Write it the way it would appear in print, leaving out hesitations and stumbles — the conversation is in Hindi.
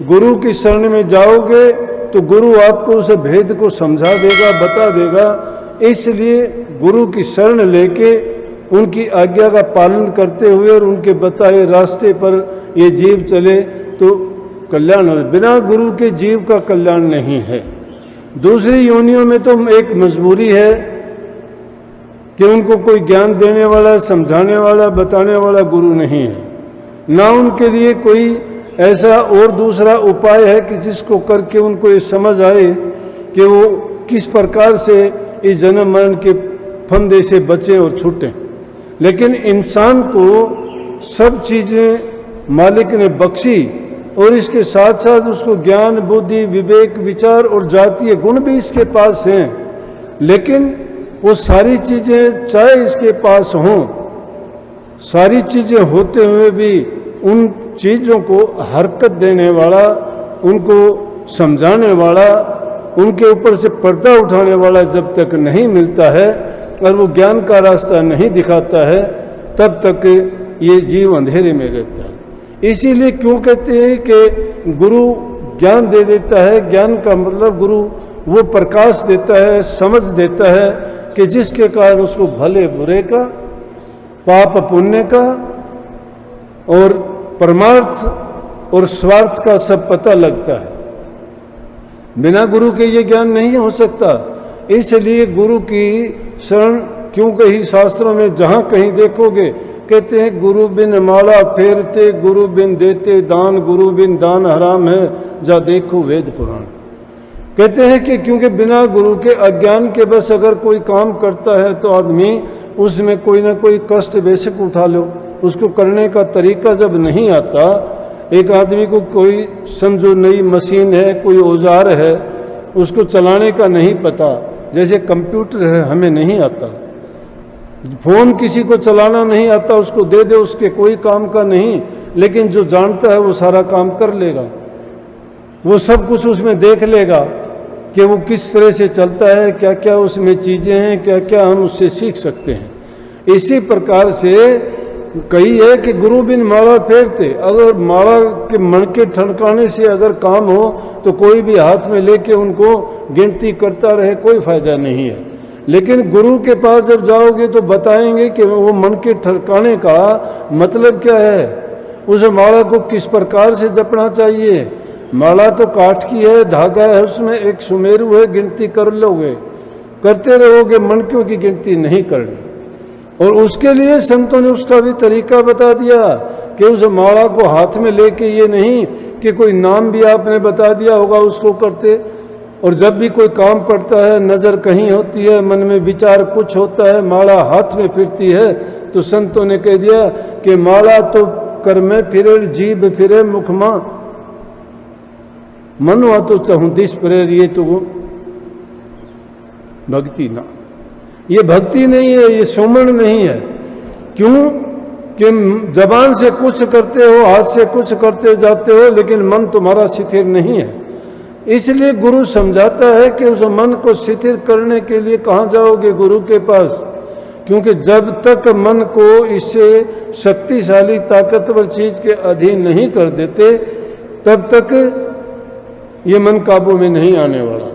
गुरु की शरण में जाओगे तो गुरु आपको उस भेद को समझा देगा, बता देगा। इसलिए गुरु की शरण लेके उनकी आज्ञा का पालन करते हुए और उनके बताए रास्ते पर ये जीव चले तो कल्याण हो। बिना गुरु के जीव का कल्याण नहीं है। दूसरी योनियों में तो एक मजबूरी है कि उनको कोई ज्ञान देने वाला, समझाने वाला, बताने वाला गुरु नहीं है, ना उनके लिए कोई ऐसा और दूसरा उपाय है कि जिसको करके उनको ये समझ आए कि वो किस प्रकार से इस जन्म मरण के फंदे से बचे और छूटें। लेकिन इंसान को सब चीज़ें मालिक ने बख्शी और इसके साथ साथ उसको ज्ञान, बुद्धि, विवेक, विचार और जातीय गुण भी इसके पास हैं। लेकिन वो सारी चीज़ें चाहे इसके पास हों, सारी चीज़ें होते हुए भी उन चीज़ों को हरकत देने वाला, उनको समझाने वाला, उनके ऊपर से पर्दा उठाने वाला जब तक नहीं मिलता है और वो ज्ञान का रास्ता नहीं दिखाता है, तब तक ये जीव अंधेरे में रहता है। इसीलिए क्यों कहते हैं कि गुरु ज्ञान दे देता है। ज्ञान का मतलब गुरु वो प्रकाश देता है, समझ देता है कि जिसके कारण उसको भले बुरे का, पाप पुण्य का और परमार्थ और स्वार्थ का सब पता लगता है। बिना गुरु के ये ज्ञान नहीं हो सकता। इसलिए गुरु की शरण, क्यों कहीं शास्त्रों में जहाँ कहीं देखोगे कहते हैं गुरु बिन माला फेरते, गुरु बिन देते दान, गुरु बिन दान हराम है, जा देखो वेद पुराण। कहते हैं कि क्योंकि बिना गुरु के अज्ञान के बस अगर कोई काम करता है तो आदमी उसमें कोई ना कोई कष्ट बेशक उठा लो, उसको करने का तरीका जब नहीं आता। एक आदमी को कोई समझो नई मशीन है, कोई औजार है, उसको चलाने का नहीं पता, जैसे कंप्यूटर है हमें नहीं आता, फोन किसी को चलाना नहीं आता, उसको दे दे उसके कोई काम का नहीं, लेकिन जो जानता है वो सारा काम कर लेगा, वो सब कुछ उसमें देख लेगा कि वो किस तरह से चलता है, क्या क्या उसमें चीज़ें हैं, क्या क्या हम उससे सीख सकते हैं। इसी प्रकार से कही है कि गुरु बिन माला फेरते। अगर माला के मणके ठनकाने से अगर काम हो तो कोई भी हाथ में लेके उनको गिनती करता रहे, कोई फायदा नहीं है। लेकिन गुरु के पास जब जाओगे तो बताएंगे कि वो मणके ठनकाने का मतलब क्या है, उस माला को किस प्रकार से जपना चाहिए। माला तो काठ की है, धागा है, उसमें एक सुमेरु है, गिनती कर लोगे, करते रहोगे, मणकों की गिनती नहीं करनी। और उसके लिए संतों ने उसका भी तरीका बता दिया कि उस माला को हाथ में लेके, ये नहीं कि कोई नाम भी आपने बता दिया होगा उसको करते। और जब भी कोई काम पड़ता है, नज़र कहीं होती है, मन में विचार कुछ होता है, माला हाथ में फिरती है, तो संतों ने कह दिया कि माला तो कर में फिरे, जीभ फिरे मुख मां, मन हुआ तो चहुदिश प्रेर। ये तो भक्ति ना, ये भक्ति नहीं है, ये सुमन नहीं है। क्यों कि जबान से कुछ करते हो, हाथ से कुछ करते जाते हो, लेकिन मन तुम्हारा शिथिर नहीं है। इसलिए गुरु समझाता है कि उस मन को शिथिर करने के लिए कहाँ जाओगे, गुरु के पास। क्योंकि जब तक मन को इससे शक्तिशाली ताकतवर चीज के अधीन नहीं कर देते, तब तक ये मन काबू में नहीं आने वाला।